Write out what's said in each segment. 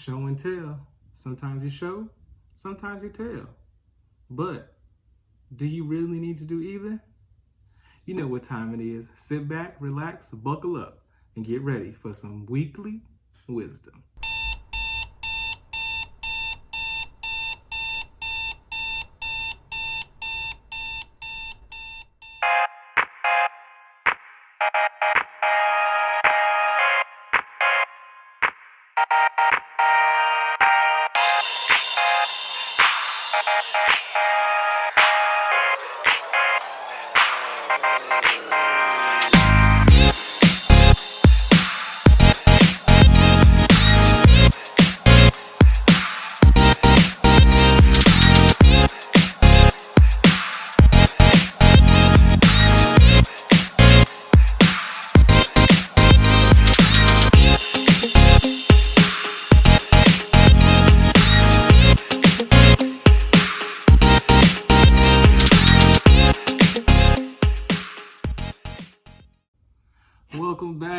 show and tell. Sometimes you show, sometimes you tell. But do you really need to do either? You know what time it is. Sit back, relax, buckle up, and get ready for some weekly wisdom.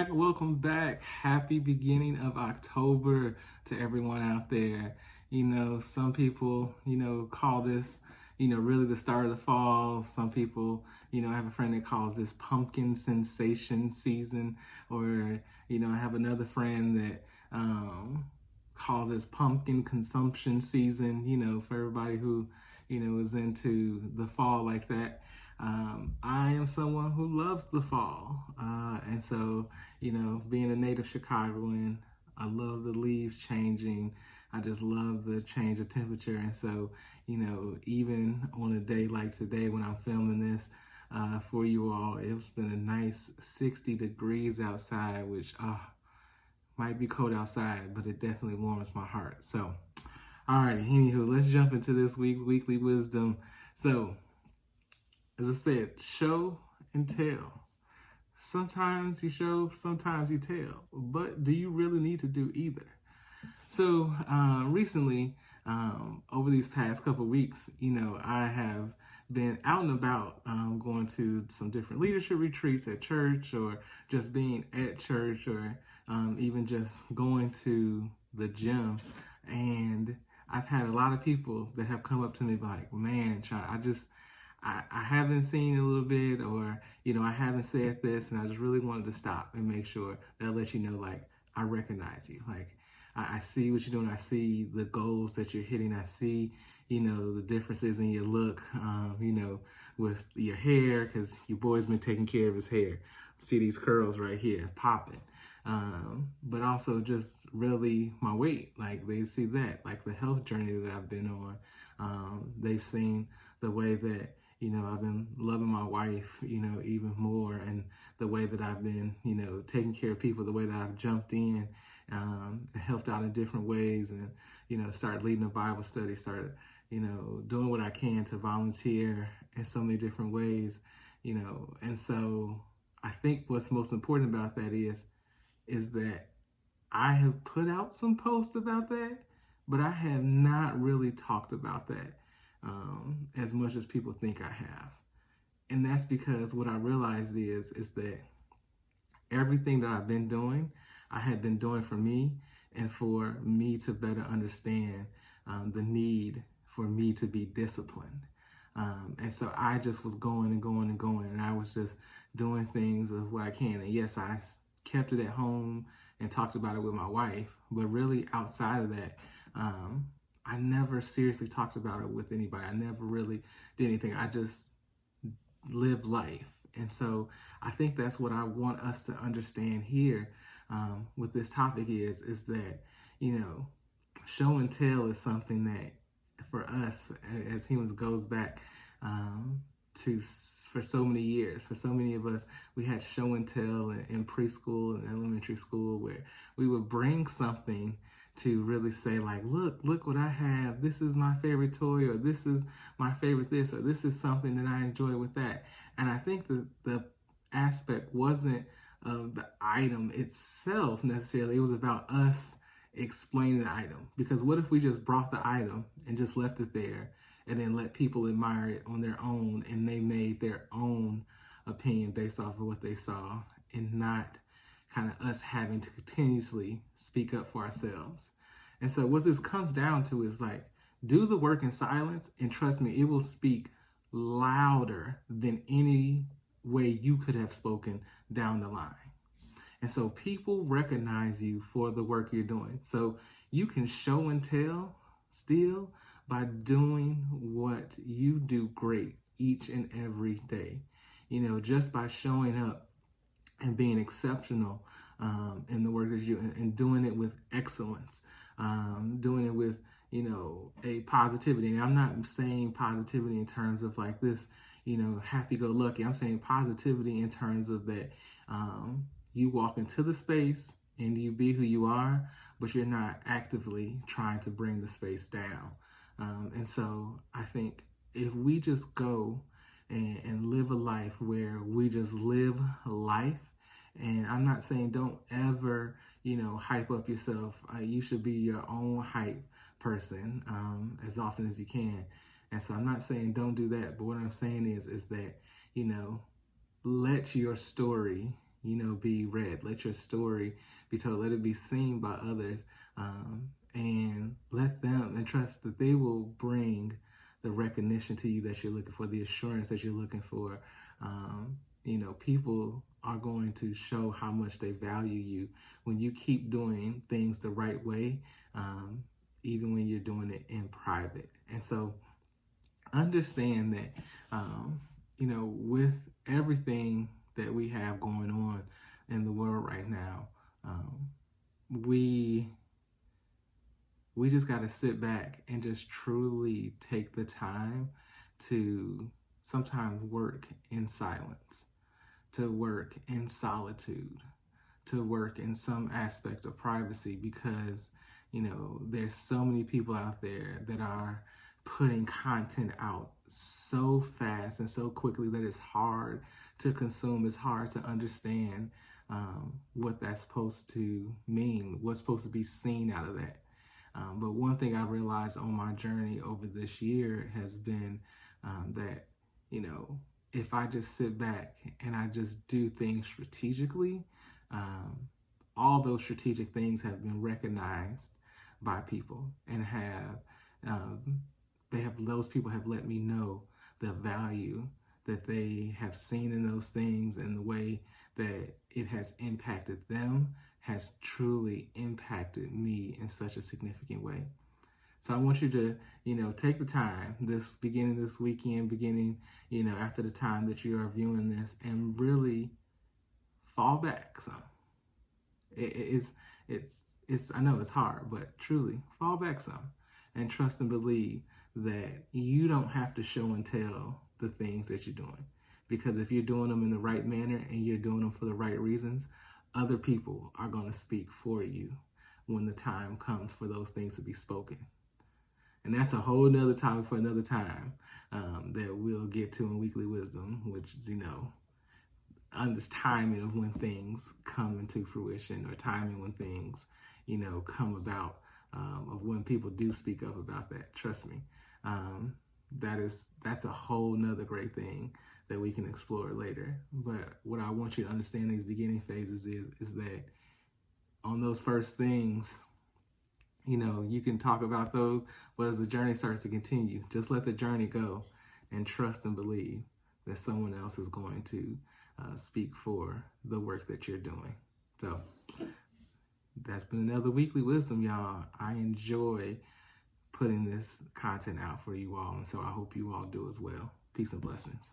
Welcome back. Happy beginning of October to everyone out there. You know, some people, call this, really the start of the fall. Some people, I have a friend that calls this pumpkin sensation season, or, I have another friend that calls this pumpkin consumption season, for everybody who, is into the fall like that. I am someone who loves the fall. And so, being a native Chicagoan, I love the leaves changing. I just love the change of temperature. And so, even on a day like today when I'm filming this for you all, it's been a nice 60 degrees outside, which might be cold outside, but it definitely warms my heart. So, all right, anywho, let's jump into this week's weekly wisdom. So, as I said, show and tell. Sometimes you show, sometimes you tell. But do you really need to do either? So recently, over these past couple of weeks, I have been out and about, going to some different leadership retreats at church, or just being at church, or even just going to the gym. And I've had a lot of people that have come up to me like, man, I haven't seen a little bit, or, I haven't said this, and I just really wanted to stop and make sure that I let you know, like, I recognize you. Like, I see what you're doing. I see the goals that you're hitting. I see, the differences in your look, with your hair, because your boy's been taking care of his hair. See these curls right here popping. But also just really my weight. Like, they see that, like the health journey that I've been on. They've seen the way that, I've been loving my wife, even more, and the way that I've been, taking care of people, the way that I've jumped in, helped out in different ways, and, started leading a Bible study, started, doing what I can to volunteer in so many different ways, and so I think what's most important about that is that I have put out some posts about that, but I have not really talked about that as much as people think I have. And that's because what I realized is that everything that I've been doing, I had been doing for me, and for me to better understand the need for me to be disciplined. And so I just was going and going and going, and I was just doing things of what I can. And yes, I kept it at home and talked about it with my wife, but really outside of that, I never seriously talked about it with anybody. I never really did anything. I just lived life. And so I think that's what I want us to understand here with this topic is that, show and tell is something that for us as humans goes back for so many years. For so many of us, we had show and tell in preschool and elementary school, where we would bring something to really say, like, look what I have. This is my favorite toy, or this is my favorite this, or this is something that I enjoy with that. And I think the aspect wasn't of the item itself necessarily. It was about us explaining the item. Because what if we just brought the item and just left it there, and then let people admire it on their own, and they made their own opinion based off of what they saw, and not kind of us having to continuously speak up for ourselves. And so what this comes down to is like, do the work in silence, and trust me, it will speak louder than any way you could have spoken down the line. And so people recognize you for the work you're doing. So you can show and tell still by doing what you do great each and every day. You know, just by showing up and being exceptional in the work that you do, and doing it with excellence, doing it with, you know, a positivity. And I'm not saying positivity in terms of like this, you know, happy-go-lucky. I'm saying positivity in terms of that you walk into the space and you be who you are, but you're not actively trying to bring the space down. And so I think if we just go and live a life where we just live life, and I'm not saying don't ever, you know, hype up yourself. You should be your own hype person as often as you can. And so I'm not saying don't do that, but what I'm saying is that, you know, let your story, you know, be read. Let your story be told. Let it be seen by others, and let them, and trust that they will bring the recognition to you that you're looking for, the assurance that you're looking for. You know, people are going to show how much they value you when you keep doing things the right way, even when you're doing it in private. And so understand that, you know, with everything that we have going on in the world right now, we just got to sit back and just truly take the time to sometimes work in silence, to work in solitude, to work in some aspect of privacy, because, you know, there's so many people out there that are putting content out so fast and so quickly that it's hard to consume. It's hard to understand what that's supposed to mean, what's supposed to be seen out of that. But one thing I realized on my journey over this year has been that, you know, if I just sit back and I just do things strategically, all those strategic things have been recognized by people, and those people have let me know the value that they have seen in those things, and the way that it has impacted them has truly impacted me in such a significant way. So I want you to, you know, take the time this weekend, you know, after the time that you are viewing this, and really fall back some. It's I know it's hard, but truly fall back some and trust and believe that you don't have to show and tell the things that you're doing. Because if you're doing them in the right manner and you're doing them for the right reasons, other people are going to speak for you when the time comes for those things to be spoken. And that's a whole nother topic for another time that we'll get to in Weekly Wisdom, which is, you know, on this timing of when things come into fruition, or timing when things, you know, come about, of when people do speak up about that. Trust me, that's a whole nother great thing that we can explore later. But what I want you to understand in these beginning phases is that on those first things, you know, you can talk about those, but as the journey starts to continue, just let the journey go and trust and believe that someone else is going to speak for the work that you're doing. So that's been another Weekly Wisdom, y'all. I enjoy putting this content out for you all, and so I hope you all do as well. Peace and blessings.